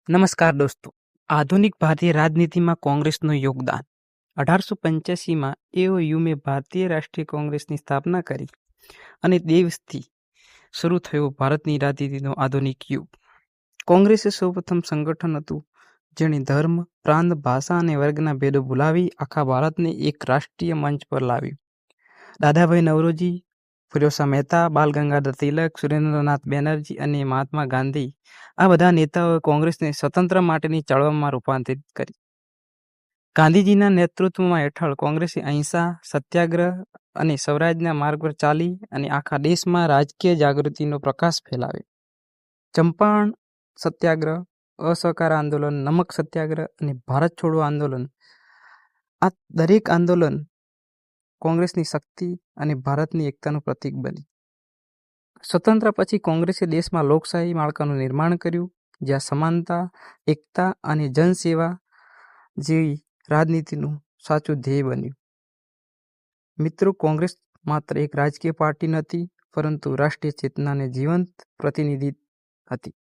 નમસ્કાર દોસ્તો. આધુનિક ભારતીય રાજનીતિમાં કોંગ્રેસનું યોગદાન. 1885માં એઓયુએ ભારતીય રાષ્ટ્રીય કોંગ્રેસની સ્થાપના કરી અને દિવસથી શરૂ થયો ભારતની રાજનીતિનો આધુનિક યુગ. કોંગ્રેસ એ સૌપ્રથમ સંગઠન હતું જેણે ધર્મ, પ્રાંત, ભાષા અને વર્ગના ભેદો ભૂલાવી આખા ભારતને એક રાષ્ટ્રીય મંચ પર લાવ્યું. દાદાભાઈ નવરોજી, ફિરોઝશાહ મહેતા, બાલ ગંગાધર તિલક, સુરેન્દ્રનાથ બેનર્જી અને મહાત્મા ગાંધી આ બધા નેતાઓએ કોંગ્રેસને સ્વતંત્ર માટેની ચળવળમાં રૂપાંતરિત કરી. ગાંધીજીના નેતૃત્વ હેઠળ કોંગ્રેસે અહિંસા, સત્યાગ્રહ અને સ્વરાજના માર્ગ પર ચાલી અને આખા દેશમાં રાજકીય જાગૃતિનો પ્રકાશ ફેલાવ્યો. ચંપારણ સત્યાગ્રહ, અસહકાર આંદોલન, નમક સત્યાગ્રહ અને ભારત છોડો આંદોલન આ દરેક આંદોલન કોંગ્રેસની શક્તિ અને ભારતની એકતાનું પ્રતીક બની. સ્વતંત્ર પછી કોંગ્રેસે દેશમાં લોકશાહી માળખાનું નિર્માણ કર્યું, જ્યાં સમાનતા, એકતા અને જનસેવા જેવી રાજનીતિનું સાચું ધ્યેય બન્યું. મિત્રો, કોંગ્રેસ માત્ર એક રાજકીય પાર્ટી નથી, પરંતુ રાષ્ટ્રીય ચેતનાને જીવંત પ્રતિનિધિ હતી.